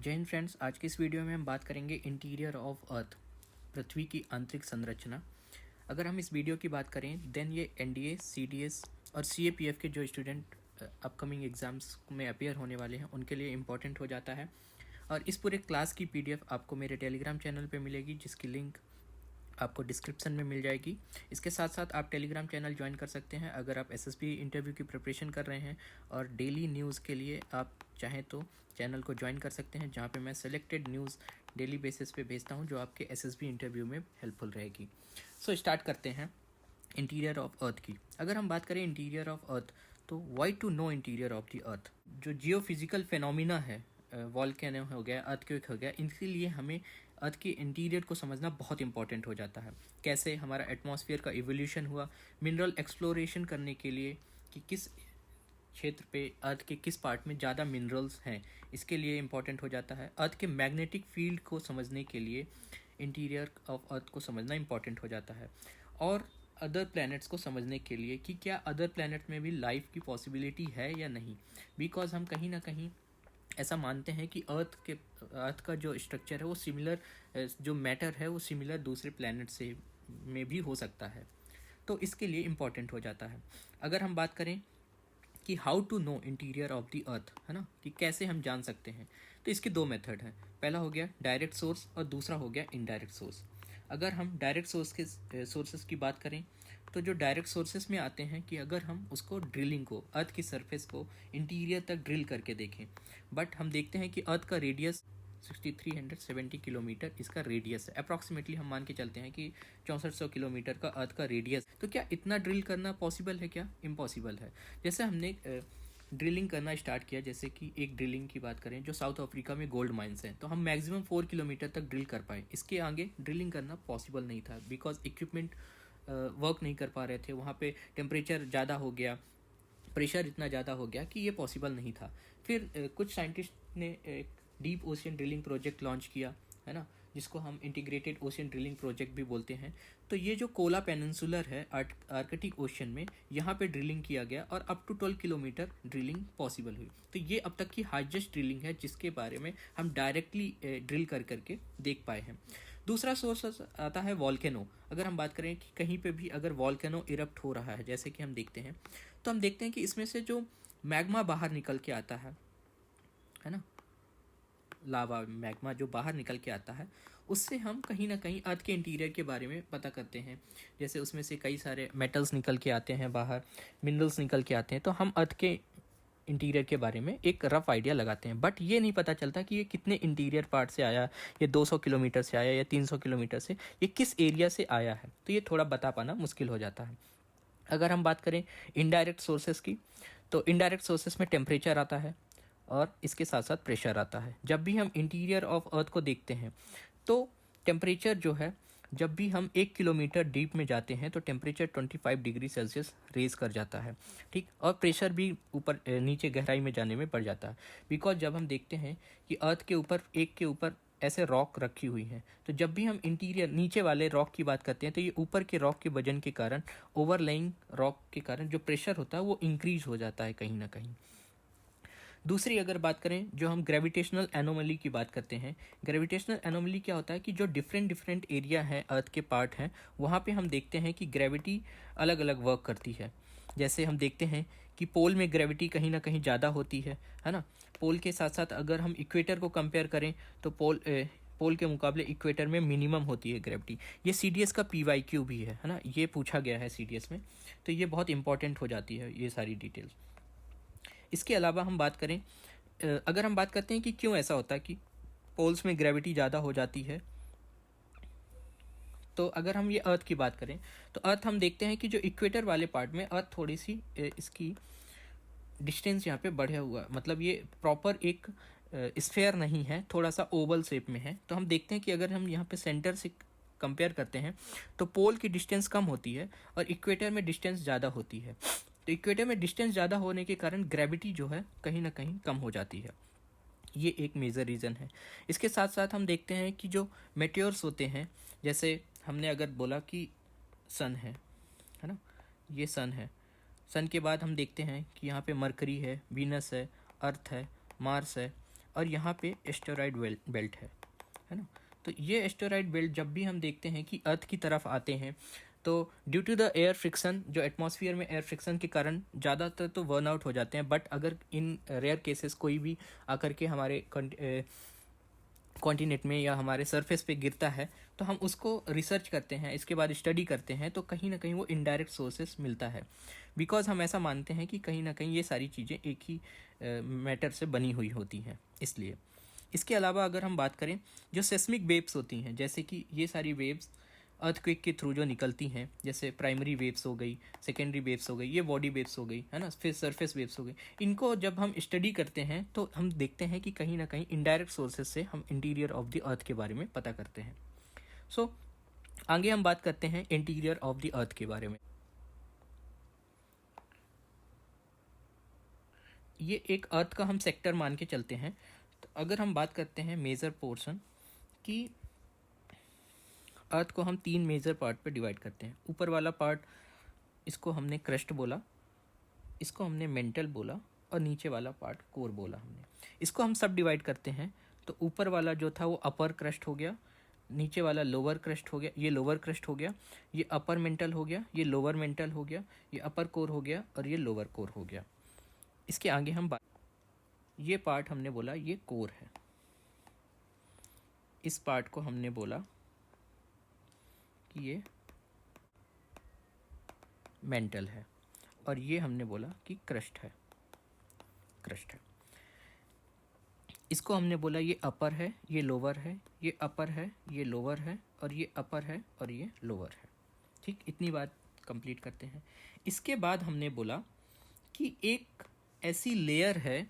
जय हिंद फ्रेंड्स। आज की इस वीडियो में हम बात करेंगे इंटीरियर ऑफ अर्थ, पृथ्वी की आंतरिक संरचना। अगर हम इस वीडियो की बात करें देन ये एनडीए, सीडीएस और सीएपीएफ के जो स्टूडेंट अपकमिंग एग्जाम्स में अपेयर होने वाले हैं उनके लिए इम्पॉर्टेंट हो जाता है। और इस पूरे क्लास की पीडीएफ आपको मेरे टेलीग्राम चैनल पे मिलेगी, जिसकी लिंक आपको डिस्क्रिप्शन में मिल जाएगी। इसके साथ साथ आप टेलीग्राम चैनल ज्वाइन कर सकते हैं अगर आप एसएसबी इंटरव्यू की प्रिपरेशन कर रहे हैं, और डेली न्यूज़ के लिए आप चाहें तो चैनल को ज्वाइन कर सकते हैं, जहां पे मैं सेलेक्टेड न्यूज़ डेली बेसिस पे भेजता हूं जो आपके एसएसबी इंटरव्यू में हेल्पफुल रहेगी। सो स्टार्ट करते हैं इंटीरियर ऑफ अर्थ की। अगर हम बात करें इंटीरियर ऑफ अर्थ, तो why to know interior of the earth. जो जियो फिजिकल फिनोमिना है, वॉल्केनो हो गया, अर्थक्वेक हो गया, इनके लिए हमें अर्थ के इंटीरियर को समझना बहुत इंपॉर्टेंट हो जाता है। कैसे हमारा एटमॉस्फेयर का इवोल्यूशन हुआ, मिनरल एक्सप्लोरेशन करने के लिए कि किस क्षेत्र पे अर्थ के किस पार्ट में ज़्यादा मिनरल्स हैं, इसके लिए इम्पॉर्टेंट हो जाता है। अर्थ के मैग्नेटिक फील्ड को समझने के लिए इंटीरियर ऑफ अर्थ को समझना इम्पॉर्टेंट हो जाता है। और अदर प्लैनेट्स को समझने के लिए कि क्या अदर प्लैनेट में भी लाइफ की पॉसिबिलिटी है या नहीं, बिकॉज हम कहीं ना कहीं ऐसा मानते हैं कि अर्थ का जो स्ट्रक्चर है वो सिमिलर, जो मैटर है वो सिमिलर दूसरे प्लैनेट से में भी हो सकता है, तो इसके लिए इम्पॉर्टेंट हो जाता है। अगर हम बात करें कि how to know interior of the earth, है ना, कि कैसे हम जान सकते हैं, तो इसके दो मेथड हैं। पहला हो गया डायरेक्ट सोर्स और दूसरा हो गया इनडायरेक्ट सोर्स। अगर हम डायरेक्ट सोर्सेस की बात करें, तो जो डायरेक्ट सोर्सेस में आते हैं कि अगर हम उसको ड्रिलिंग को, अर्थ की सरफेस को इंटीरियर तक ड्रिल करके देखें, बट हम देखते हैं कि अर्थ का रेडियस 6370 किलोमीटर इसका रेडियस है। अप्रॉक्सीमेटली हम मान के चलते हैं कि 6400 किलोमीटर का अर्थ का रेडियस। तो क्या इतना ड्रिल करना पॉसिबल है? क्या इम्पॉसिबल है। जैसे हमने ड्रिलिंग करना स्टार्ट किया, जैसे कि एक ड्रिलिंग की बात करें जो साउथ अफ्रीका में गोल्ड माइंस हैं, तो हम मैक्सिमम 4 किलोमीटर तक ड्रिल कर पाए। इसके आगे ड्रिलिंग करना पॉसिबल नहीं था, बिकॉज इक्विपमेंट वर्क नहीं कर पा रहे थे। वहाँ पे टेम्परेचर ज़्यादा हो गया, प्रेशर इतना ज़्यादा हो गया कि ये पॉसिबल नहीं था। फिर कुछ साइंटिस्ट ने एक deep ocean drilling project launch किया, है ना, जिसको हम इंटीग्रेटेड ओशियन ड्रिलिंग प्रोजेक्ट भी बोलते हैं। तो ये जो कोला पेनिनसुलर है आर्कटिक ओशियन में, यहाँ पे ड्रिलिंग किया गया और up to 12 kilometre drilling possible हुई। तो ये अब तक की हाईएस्ट ड्रिलिंग है जिसके बारे में हम डायरेक्टली ड्रिल करके देख पाए हैं। दूसरा सोर्स आता है वॉल्केनो। अगर हम बात करें कि कहीं पे भी अगर वॉल्केनो इरप्ट हो रहा है, जैसे कि हम देखते हैं, तो हम देखते हैं कि इसमें से जो मैग्मा बाहर निकल के आता है ना, लावा मैग्मा जो बाहर निकल के आता है, उससे हम कहीं ना कहीं अर्थ के इंटीरियर के बारे में पता करते हैं। जैसे उसमें से कई सारे मेटल्स निकल के आते हैं बाहर, मिनरल्स निकल के आते हैं, तो हम अर्थ के इंटीरियर के बारे में एक रफ आइडिया लगाते हैं। बट ये नहीं पता चलता कि ये कितने इंटीरियर पार्ट से आया, ये 200 किलोमीटर से आया या 300 किलोमीटर से, ये किस एरिया से आया है, तो ये थोड़ा बता पाना मुश्किल हो जाता है। अगर हम बात करें इनडायरेक्ट सोर्सेस की, तो इनडायरेक्ट सोर्सेस में टेम्परेचर आता है और इसके साथ साथ प्रेशर आता है। जब भी हम इंटीरियर ऑफ अर्थ को देखते हैं तो टेम्परेचर जो है, जब भी हम 1 किलोमीटर डीप में जाते हैं तो टेम्परेचर 25 डिग्री सेल्सियस रेज कर जाता है, ठीक। और प्रेशर भी ऊपर नीचे गहराई में जाने में बढ़ जाता है, बिकॉज जब हम देखते हैं कि अर्थ के ऊपर एक के ऊपर ऐसे रॉक रखी हुई हैं, तो जब भी हम इंटीरियर नीचे वाले रॉक की बात करते हैं तो ये ऊपर के रॉक के वजन के कारण, ओवरलेइंग रॉक के कारण जो प्रेशर होता है वो इंक्रीज हो जाता है कहीं ना कहीं। दूसरी अगर बात करें, जो हम ग्रेविटेशनल एनोमली की बात करते हैं, ग्रेविटेशनल एनोमली क्या होता है कि जो डिफरेंट एरिया है, अर्थ के पार्ट हैं, वहाँ पे हम देखते हैं कि ग्रेविटी अलग अलग वर्क करती है। जैसे हम देखते हैं कि पोल में ग्रेविटी कहीं ना कहीं ज़्यादा होती है ना। पोल के साथ साथ अगर हम इक्वेटर को कंपेयर करें तो पोल के मुकाबले इक्वेटर में मिनिमम होती है ग्रेविटी। ये सीडीएस का PYQ भी है ना, ये पूछा गया है सीडीएस में, तो ये बहुत इंपॉर्टेंट हो जाती है ये सारी डिटेल्स। इसके अलावा हम बात करें, अगर हम बात करते हैं कि क्यों ऐसा होता है कि पोल्स में ग्रेविटी ज़्यादा हो जाती है, तो अगर हम ये अर्थ की बात करें तो अर्थ हम देखते हैं कि जो इक्वेटर वाले पार्ट में अर्थ थोड़ी सी इसकी डिस्टेंस यहाँ पे बढ़ा हुआ, मतलब ये प्रॉपर एक स्फेयर नहीं है, थोड़ा सा ओवल शेप में है। तो हम देखते हैं कि अगर हम यहाँ पे सेंटर से कंपेयर करते हैं तो पोल की डिस्टेंस कम होती है और इक्वेटर में डिस्टेंस ज़्यादा होती है। तो इक्वेटर में डिस्टेंस ज़्यादा होने के कारण ग्रेविटी जो है कहीं ना कहीं कम हो जाती है, ये एक मेजर रीज़न है। इसके साथ साथ हम देखते हैं कि जो मेटेयर्स होते हैं, जैसे हमने अगर बोला कि सन है ना, ये सन है, सन के बाद हम देखते हैं कि यहाँ पे मरकरी है, वीनस है, अर्थ है, मार्स है। और यहाँ पे एस्टेरॉयड बेल्ट है ना। तो ये एस्टेरॉयड बेल्ट जब भी हम देखते हैं कि अर्थ की तरफ आते हैं तो due to the air friction, जो एटमॉस्फेयर में एयर फ्रिक्शन के कारण ज़्यादातर तो बर्न आउट हो जाते हैं, बट अगर इन रेयर केसेस कोई भी आकर के हमारे कॉन्टिनेंट में या हमारे सरफेस पे गिरता है तो हम उसको रिसर्च करते हैं, इसके बाद स्टडी करते हैं, तो कहीं ना कहीं वो इनडायरेक्ट सोर्सेस मिलता है, बिकॉज हम ऐसा मानते हैं कि कहीं ना कहीं ये सारी चीज़ें एक ही मैटर से बनी हुई होती हैं, इसलिए। इसके अलावा अगर हम बात करें जो सेस्मिक वेव्स होती हैं, जैसे कि ये सारी वेव्स अर्थक्वेक के थ्रू जो निकलती हैं, जैसे प्राइमरी वेव्स हो गई, सेकेंडरी वेव्स हो गई, ये बॉडी वेव्स हो गई, है ना, फिर सरफेस वेव्स हो गई, इनको जब हम स्टडी करते हैं तो हम देखते हैं कि कहीं ना कहीं इनडायरेक्ट सोर्सेज से हम इंटीरियर ऑफ द अर्थ के बारे में पता करते हैं। सो आगे हम बात करते हैं इंटीरियर ऑफ द अर्थ के बारे में। ये एक अर्थ का हम सेक्टर मान के चलते हैं। तो अगर हम बात करते हैं मेजर पोर्शन की, अर्थ को हम 3 मेजर पार्ट पे डिवाइड करते हैं। ऊपर वाला पार्ट, इसको हमने क्रस्ट बोला, इसको हमने मेंटल बोला, और नीचे वाला पार्ट कोर बोला हमने। इसको हम सब डिवाइड करते हैं, तो ऊपर वाला जो था वो अपर क्रस्ट हो गया, नीचे वाला लोअर क्रस्ट हो गया, ये लोअर क्रस्ट हो गया, ये अपर मेंटल हो गया, ये लोअर मेंटल हो गया, ये अपर कोर हो गया, और ये लोअर कोर हो गया। इसके आगे हम ये पार्ट हमने बोला ये कोर है, इस पार्ट को हमने बोला कि ये मेंटल है, और ये हमने बोला कि क्रस्ट है। इसको हमने बोला ये अपर है, ये लोअर है, ये अपर है, ये लोअर है, और ये अपर है, और ये लोअर है। ठीक, इतनी बात कंप्लीट करते हैं। इसके बाद हमने बोला कि एक ऐसी लेयर है,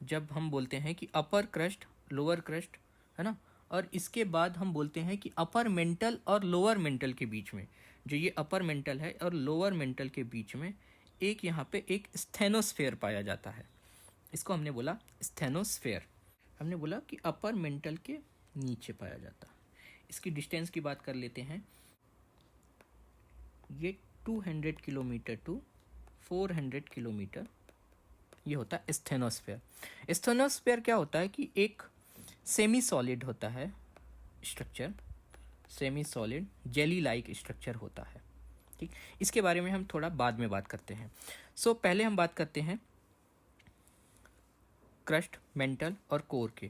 जब हम बोलते हैं कि अपर क्रस्ट, लोअर क्रस्ट, है ना, और इसके बाद हम बोलते हैं कि अपर मेंटल और लोअर मेंटल के बीच में, जो ये अपर मेंटल है और लोअर मेंटल के बीच में एक यहाँ पे एक स्टेनोस्फेयर पाया जाता है। इसको हमने बोला स्टेनोस्फेयर। हमने बोला कि अपर मेंटल के नीचे पाया जाता है। इसकी डिस्टेंस की बात कर लेते हैं। ये 200 किलोमीटर टू 400 किलोमीटर ये होता है स्टेनोस्फेयर। स्टेनोस्फेयर क्या होता है कि एक सेमी सॉलिड होता है structure, semi solid jelly like structure होता है। ठीक, इसके बारे में हम थोड़ा बाद में बात करते हैं। सो पहले हम बात करते हैं क्रस्ट, मेंटल और कोर के।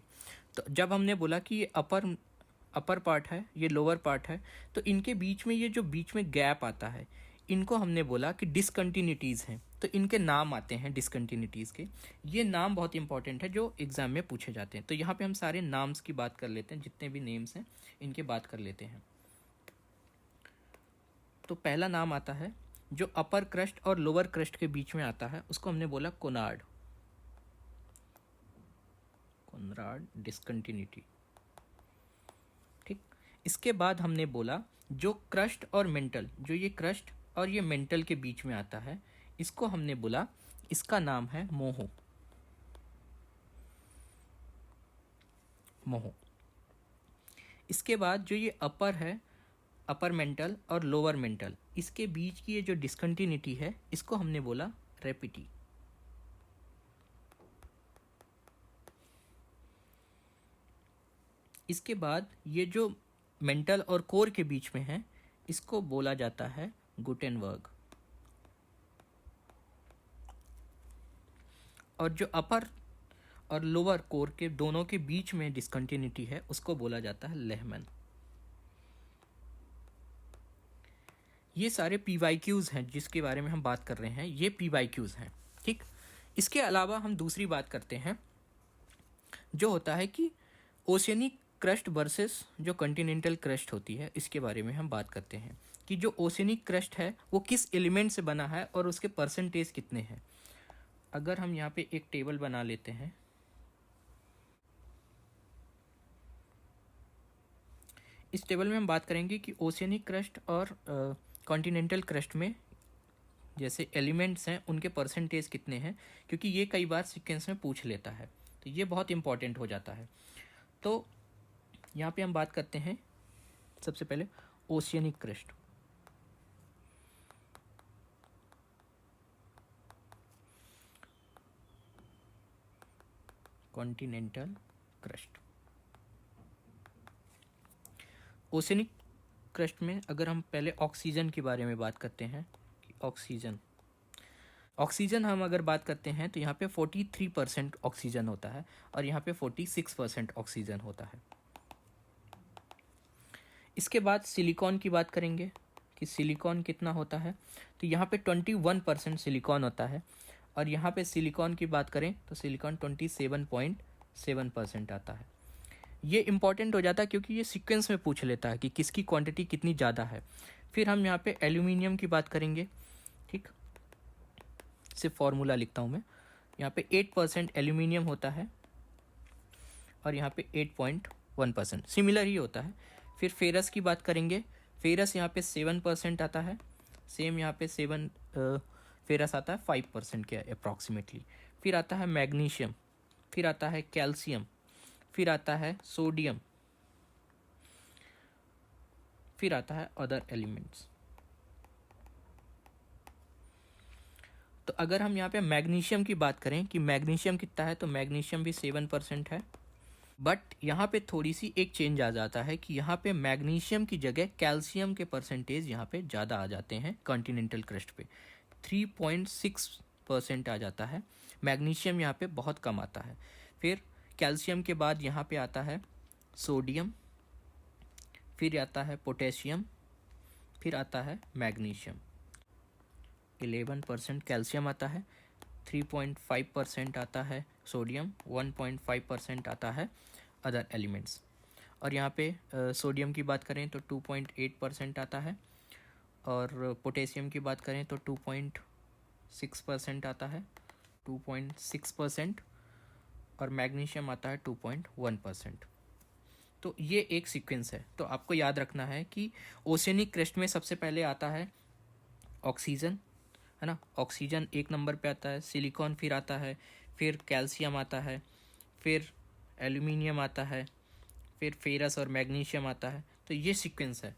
तो जब हमने बोला कि ये अपर पार्ट है, ये लोअर पार्ट है, तो इनके बीच में ये जो बीच में गैप आता है, इनको हमने बोला कि डिसकंटिन्यूटीज़ हैं। तो इनके नाम आते हैं डिसकंटिन्यूटीज़ के। ये नाम बहुत इंपॉर्टेंट है जो एग्ज़ाम में पूछे जाते हैं। तो यहाँ पे हम सारे नाम्स की बात कर लेते हैं, जितने भी नेम्स हैं इनके बात कर लेते हैं। तो पहला नाम आता है जो अपर क्रस्ट और लोअर क्रस्ट के बीच में आता है, उसको हमने बोला कोनार्ड डिसकंटिन्यूटी। ठीक, इसके बाद हमने बोला जो क्रस्ट और मेंटल, जो ये क्रस्ट और ये मेंटल के बीच में आता है, इसको हमने बोला, इसका नाम है मोहो। इसके बाद जो ये अपर है, अपर मेंटल और लोअर मेंटल, इसके बीच की ये जो डिसकंटिन्यूटी है, इसको हमने बोला रेपिटी। इसके बाद ये जो मेंटल और कोर के बीच में है, इसको बोला जाता है गुटेनबर्ग। और जो अपर और लोअर कोर के दोनों के बीच में डिसकंटिन्यूटी है, उसको बोला जाता है लेहमैन। ये सारे PYQs हैं जिसके बारे में हम बात कर रहे हैं, ये PYQs हैं। ठीक, इसके अलावा हम दूसरी बात करते हैं, जो होता है कि ओशियनिक क्रस्ट वर्सेस जो कॉन्टिनेंटल क्रस्ट होती है, इसके बारे में हम बात करते हैं कि जो ओशियनिक क्रस्ट है वो किस एलिमेंट से बना है और उसके परसेंटेज कितने हैं। अगर हम यहाँ पे एक टेबल बना लेते हैं, इस टेबल में हम बात करेंगे कि ओशियनिक क्रस्ट और कॉन्टिनेंटल क्रस्ट में जैसे एलिमेंट्स हैं उनके परसेंटेज कितने हैं, क्योंकि ये कई बार सीक्वेंस में पूछ लेता है, तो ये बहुत इंपॉर्टेंट हो जाता है। तो यहाँ पे हम बात करते हैं सबसे पहले oceanic crust. Continental crust. Oceanic crust में अगर हम पहले ऑक्सीजन के बारे में बात करते हैं कि ऑक्सीजन हम अगर बात करते हैं तो यहाँ पे 43% ऑक्सीजन होता है और यहाँ पे 46% ऑक्सीजन होता है। इसके बाद सिलिकॉन की बात करेंगे कि सिलिकॉन कितना होता है, तो यहाँ पे 21% सिलिकॉन होता है और यहाँ पे सिलिकॉन की बात करें तो सिलिकॉन 27.7% आता है। ये इंपॉर्टेंट हो जाता है क्योंकि ये सीक्वेंस में पूछ लेता है कि किसकी क्वांटिटी कितनी ज़्यादा है। फिर हम यहाँ पे एल्यूमिनियम की बात करेंगे, ठीक, सिर्फ फॉर्मूला लिखता हूँ मैं। यहाँ पे 8% एल्यूमिनियम होता है और यहाँ पे 8.1%, सिमिलर ही होता है। फिर फेरस की बात करेंगे, फेरस यहाँ पे 7% आता है, सेम यहाँ पे 7 फेरस आता है 5% के अप्रॉक्सीमेटली। फिर आता है मैग्नीशियम, फिर आता है कैल्शियम, फिर आता है सोडियम, फिर आता है अदर एलिमेंट्स। तो अगर हम यहाँ पे मैग्नीशियम की बात करें कि मैग्नीशियम कितना है, तो मैग्नीशियम भी 7% है। बट यहाँ पे थोड़ी सी एक चेंज आ जाता है कि यहाँ पे मैग्नीशियम की जगह कैल्शियम के परसेंटेज यहाँ पे ज़्यादा आ जाते हैं। कॉन्टिनेंटल क्रस्ट पे 3.6% आ जाता है, मैग्नीशियम यहाँ पे बहुत कम आता है। फिर कैल्शियम के बाद यहाँ पे आता है सोडियम, फिर आता है पोटेशियम, फिर आता है मैग्नीशियम। 11% कैल्शियम आता है, 3.5% आता है सोडियम, 1.5% आता है अदर एलिमेंट्स। और यहाँ पे सोडियम की बात करें तो 2.8% आता है और पोटेशियम की बात करें तो 2.6% आता है, 2.6%, और मैग्नीशियम आता है 2.1%। तो ये एक सीक्वेंस है। तो आपको याद रखना है कि ओशनिक क्रस्ट में सबसे पहले आता है ऑक्सीजन, है ना, ऑक्सीजन 1 नंबर पे आता है, सिलिकॉन फिर आता है, फिर कैल्शियम आता है, फिर एल्यूमिनियम आता है, फिर फेरस और मैग्नीशियम आता है। तो ये सीक्वेंस है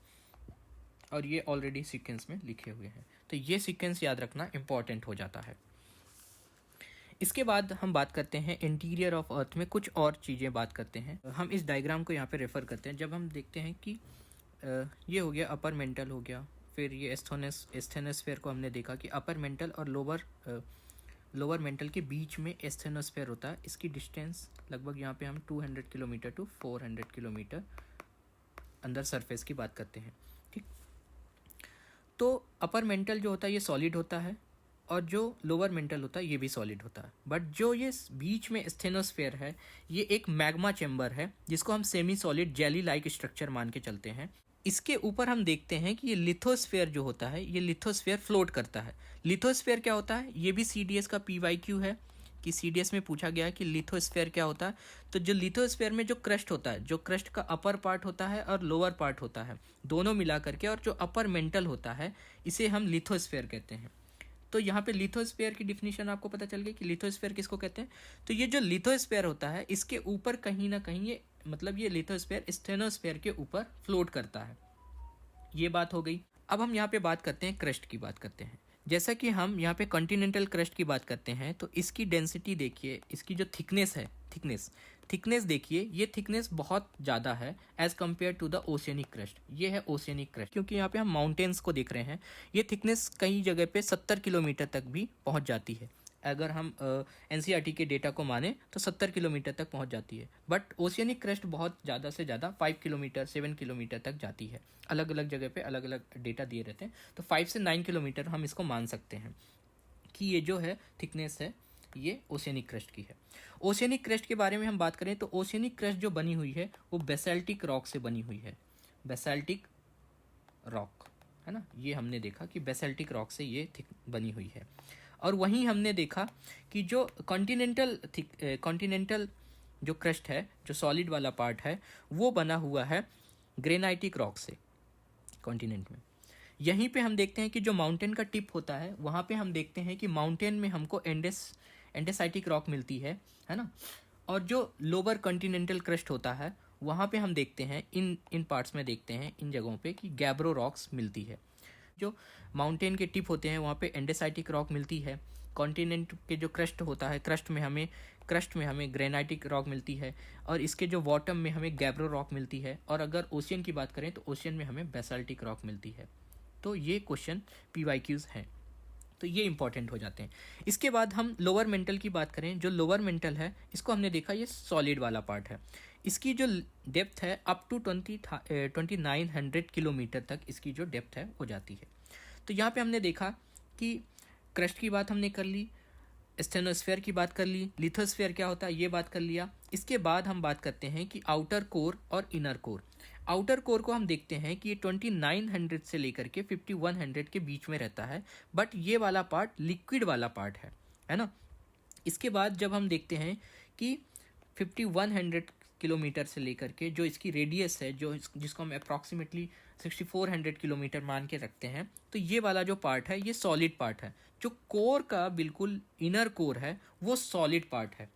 और ये ऑलरेडी सीक्वेंस में लिखे हुए हैं। तो ये सीक्वेंस याद रखना इम्पॉर्टेंट हो जाता है। इसके बाद हम बात करते हैं इंटीरियर ऑफ अर्थ में कुछ और चीज़ें बात करते हैं। हम इस डायग्राम को यहाँ पे रेफ़र करते हैं। जब हम देखते हैं कि ये हो गया अपर मेंटल हो गया, फिर ये एस्थेनोस्फेयर को हमने देखा कि अपर मेंटल और लोअर मेंटल के बीच में एस्थेनोस्फेयर होता है। इसकी डिस्टेंस लगभग यहाँ पे हम 200 किलोमीटर टू 400 किलोमीटर अंदर सरफेस की बात करते हैं, ठीक। तो अपर मेंटल जो होता है ये सॉलिड होता है और जो लोअर मेंटल होता है ये भी सॉलिड होता है। बट जो ये बीच में एस्थेनोस्फेयर है ये एक मैग्मा चैम्बर है जिसको हम semi solid jelly like structure मान के चलते हैं। इसके ऊपर हम देखते हैं कि ये लिथोस्फेयर जो होता है ये लिथोस्फेयर फ्लोट करता है। लिथोस्फेयर क्या होता है, ये भी CDS का PYQ है कि CDS में पूछा गया है कि लिथोस्फेयर क्या होता है। तो जो लिथोस्फेयर में जो क्रस्ट होता है, जो क्रस्ट का अपर पार्ट होता है और लोअर पार्ट होता है, दोनों मिला करके, और जो अपर मेंटल होता है इसे हम लिथोस्फेयर कहते हैं। तो यहाँ पे लिथोस्फेयर की डिफिनीशन आपको पता चल गई कि लिथोस्फेयर किसको कहते हैं। तो ये जो लिथोस्फेयर होता है इसके ऊपर कहीं ना कहीं ये मतलब ये लिथोस्फेयर स्टेनोस्फेयर के ऊपर फ्लोट करता है। ये बात हो गई। अब हम यहाँ पे बात करते हैं क्रस्ट की बात करते हैं। जैसा कि हम यहाँ पे कॉन्टिनेंटल क्रस्ट की बात करते हैं तो इसकी डेंसिटी देखिए, इसकी जो थिकनेस है, थिकनेस देखिए, ये थिकनेस बहुत ज़्यादा है as compare to the oceanic crust. ये है ओशियनिक क्रस्ट, क्योंकि यहाँ पे हम माउंटेन्स को देख रहे हैं। ये थिकनेस कई जगह पे 70 किलोमीटर तक भी पहुँच जाती है। अगर हम NCERT के डेटा को माने तो 70 किलोमीटर तक पहुँच जाती है। बट ओशियनिक क्रस्ट बहुत ज़्यादा से ज़्यादा 5 किलोमीटर 7 किलोमीटर तक जाती है। अलग अलग जगह पे अलग अलग डेटा दिए रहते हैं। तो 5 से 9 किलोमीटर हम इसको मान सकते हैं कि ये जो है थिकनेस है ये ओशियनिक क्रस्ट की है। ओशियनिक क्रस्ट के बारे में हम बात करें तो ओशियनिक क्रस्ट जो बनी हुई है वो बेसाल्टिक रॉक से बनी हुई है। बेसाल्टिक रॉक, है ना, ये हमने देखा कि बेसाल्टिक रॉक से ये बनी हुई है। और वहीं हमने देखा कि जो कॉन्टिनेंटल जो क्रस्ट है, जो सॉलिड वाला पार्ट है, वो बना हुआ है ग्रेनाइटिक रॉक से कॉन्टिनेंट में। यहीं पे हम देखते हैं कि जो माउंटेन का टिप होता है वहाँ पे हम देखते हैं कि माउंटेन में हमको एंडेसाइटिक रॉक मिलती है ना। और जो लोअर कॉन्टिनेंटल क्रस्ट होता है वहाँ पे हम देखते हैं इन पार्ट्स में देखते हैं इन जगहों पे कि गैब्रो रॉक्स मिलती है। जो माउंटेन के टिप होते हैं वहाँ पे एंडेसाइटिक रॉक मिलती है, कॉन्टिनेंट के जो क्रस्ट होता है, क्रस्ट में हमें ग्रेनाइटिक रॉक मिलती है, और इसके जो बॉटम में हमें गैब्रो रॉक मिलती है, और अगर ओशियन की बात करें तो ओशियन में हमें बेसाल्टिक रॉक मिलती है। तो ये क्वेश्चन PYQs हैं, तो ये इंपॉर्टेंट हो जाते हैं। इसके बाद हम लोअर मेंटल की बात करें, जो लोअर मेंटल है इसको हमने देखा ये सॉलिड वाला पार्ट है। इसकी जो डेप्थ है अप टू 2900 किलोमीटर तक इसकी जो डेप्थ है हो जाती है। तो यहाँ पे हमने देखा कि क्रस्ट की बात हमने कर ली, स्टेनोस्फेयर की बात कर ली, लिथोस्फेयर क्या होता है ये बात कर लिया। इसके बाद हम बात करते हैं कि आउटर कोर और इनर कोर। आउटर कोर को हम देखते हैं कि ये 2900 से लेकर के 5100 के बीच में रहता है, बट ये वाला पार्ट लिक्विड वाला पार्ट है ना। इसके बाद जब हम देखते हैं कि 5100 किलोमीटर से लेकर के जो इसकी रेडियस है, जिसको हम अप्रॉक्सीमेटली 6400 किलोमीटर मान के रखते हैं, तो ये वाला जो पार्ट है ये सॉलिड पार्ट है। जो कोर का बिल्कुल इनर कोर है वो सॉलिड पार्ट है।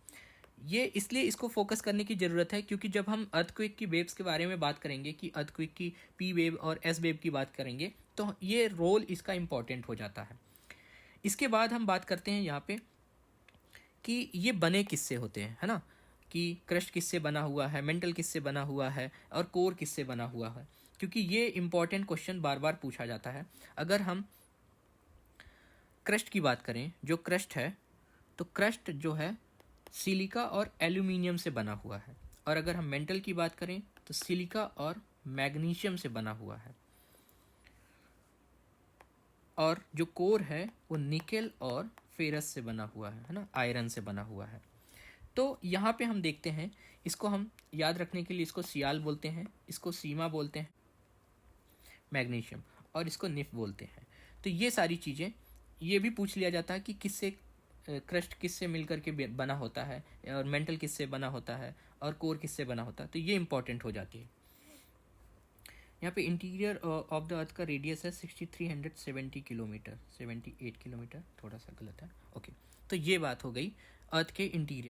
ये इसलिए इसको फोकस करने की ज़रूरत है क्योंकि जब हम अर्थक्वेक की वेव्स के बारे में बात करेंगे, कि अर्थक्वेक की P वेव और S वेव की बात करेंगे, तो ये रोल इसका इम्पॉर्टेंट हो जाता है। इसके बाद हम बात करते हैं यहाँ पे कि ये बने किससे होते हैं, है ना, कि क्रस्ट किससे बना हुआ है, मेंटल किससे बना हुआ है, और कोर किससे बना हुआ है, क्योंकि ये इम्पॉर्टेंट क्वेश्चन बार बार पूछा जाता है। अगर हम क्रस्ट की बात करें, जो क्रस्ट है, तो क्रस्ट जो है सिलिका और एल्यूमिनियम से बना हुआ है, और अगर हम मेंटल की बात करें तो सिलिका और मैग्नीशियम से बना हुआ है, और जो कोर है वो निकेल और फेरस से बना हुआ है ना, आयरन से बना हुआ है। तो यहाँ पे हम देखते हैं, इसको हम याद रखने के लिए इसको सियाल बोलते हैं, इसको सीमा बोलते हैं मैग्नीशियम, और इसको निफ बोलते हैं। तो ये सारी चीज़ें, ये भी पूछ लिया जाता है कि किससे क्रस्ट किससे मिलकर के बना होता है, और मेंटल किससे बना होता है, और कोर किससे बना होता है, तो ये इंपॉर्टेंट हो जाती है। यहाँ पे इंटीरियर ऑफ द अर्थ का रेडियस है 6370 किलोमीटर, 78 किलोमीटर, थोड़ा सा गलत है, ओके। तो ये बात हो गई अर्थ के इंटीरियर।